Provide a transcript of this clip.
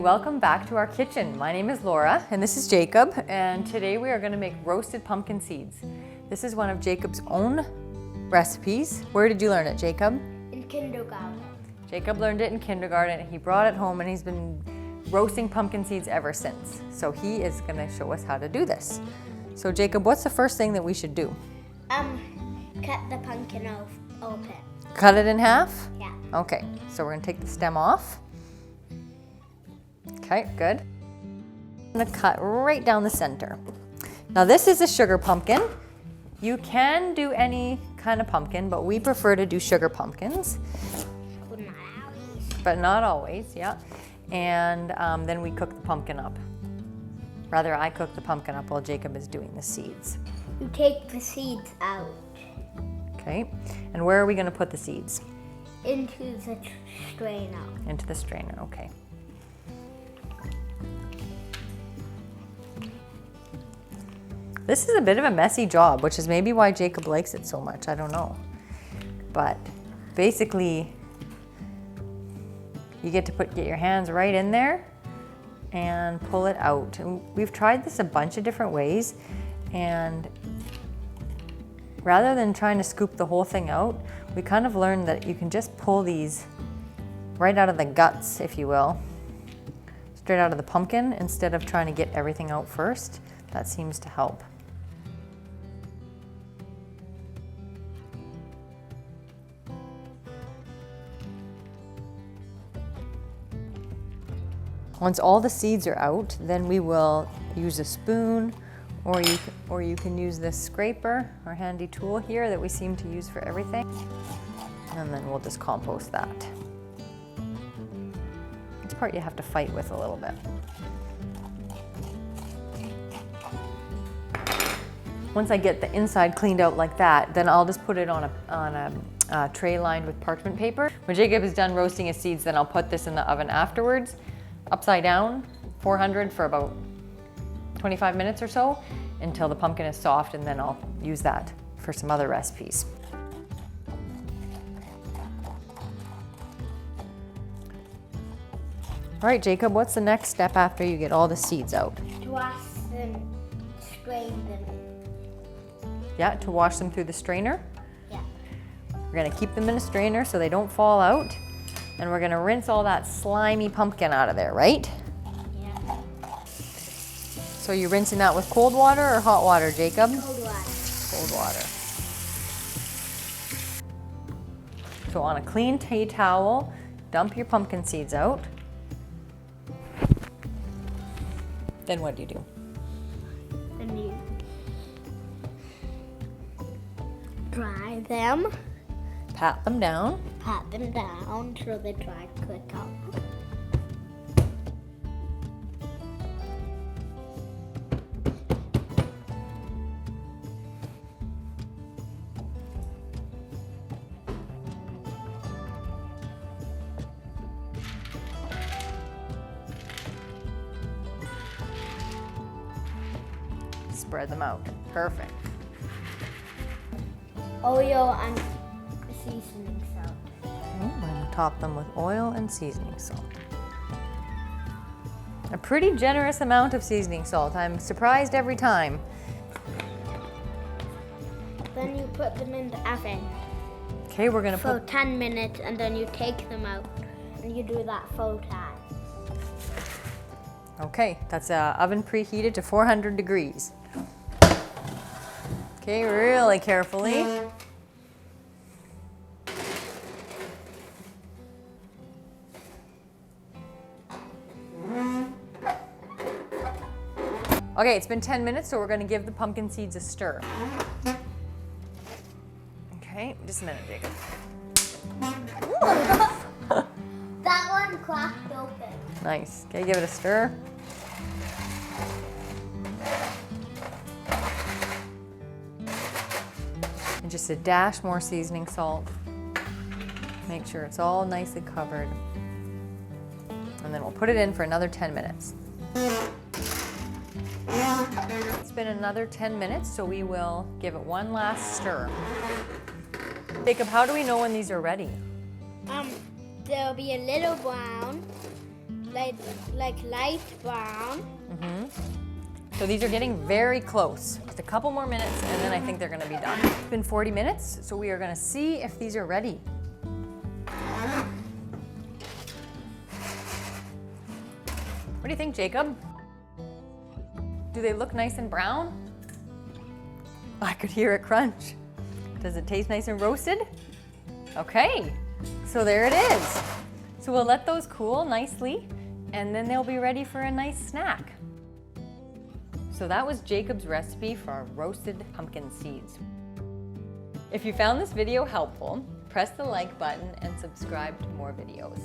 Welcome back to our kitchen. My name is Laura and this is Jacob, and today we are going to make roasted pumpkin seeds. This is one of Jacob's own recipes. Where did you learn it, Jacob? In kindergarten. Jacob learned it in kindergarten and he brought it home and he's been roasting pumpkin seeds ever since. So he is going to show us how to do this. So Jacob, what's the first thing that we should do? Cut the pumpkin open. Cut it in half? Yeah. Okay, so we're going to take the stem off. Okay, good. I'm gonna cut right down the center. Now this is a sugar pumpkin. You can do any kind of pumpkin, but we prefer to do sugar pumpkins. But not always. But not always, yeah. And then we cook the pumpkin up. Rather, I cook the pumpkin up while Jacob is doing the seeds. You take the seeds out. Okay, and where are we gonna put the seeds? Into the strainer. Into the strainer, okay. This is a bit of a messy job, which is maybe why Jacob likes it so much, I don't know. But basically, you get to get your hands right in there and pull it out. And we've tried this a bunch of different ways, and rather than trying to scoop the whole thing out, we kind of learned that you can just pull these right out of the guts, if you will, straight out of the pumpkin, instead of trying to get everything out first. That seems to help. Once all the seeds are out, then we will use a spoon, or you can use this scraper, our handy tool here that we seem to use for everything. And then we'll just compost that. This part you have to fight with a little bit. Once I get the inside cleaned out like that, then I'll just put it on a tray lined with parchment paper. When Jacob is done roasting his seeds, then I'll put this in the oven afterwards, upside down, 400 for about 25 minutes or so, until the pumpkin is soft, and then I'll use that for some other recipes. All right, Jacob, what's the next step after you get all the seeds out? To wash them, strain them. Yeah, to wash them through the strainer. Yeah. We're gonna keep them in a strainer so they don't fall out. And we're gonna rinse all that slimy pumpkin out of there, right? Yeah. So you're rinsing that with cold water or hot water, Jacob? Cold water. Cold water. So on a clean tea towel, dump your pumpkin seeds out. Then what do you do? Then you dry them. Pat them down. Pat them down so they dry quick up. Spread them out. Perfect. Oil and seasoning salt. I'm going to top them with oil and seasoning salt. A pretty generous amount of seasoning salt. I'm surprised every time. Then you put them in the oven Okay, we're going to for put... 10 minutes, and then you take them out and you do that 4 times. Okay, that's oven preheated to 400 degrees. Okay, really carefully. Okay, it's been 10 minutes, so we're going to give the pumpkin seeds a stir. Okay, just a minute, Jacob. That one cracked open. Nice. Okay, give it a stir. And just a dash more seasoning salt. Make sure it's all nicely covered. And then we'll put it in for another 10 minutes. It's been another 10 minutes, so we will give it one last stir. Jacob, how do we know when these are ready? They'll be a little brown, like light brown. So these are getting very close. Just a couple more minutes and then I think they're gonna be done. It's been 40 minutes, so we are gonna see if these are ready. What do you think, Jacob? Do they look nice and brown? I could hear it crunch. Does it taste nice and roasted? Okay, so there it is. So we'll let those cool nicely and then they'll be ready for a nice snack. So that was Jacob's recipe for our roasted pumpkin seeds. If you found this video helpful, press the like button and subscribe to more videos.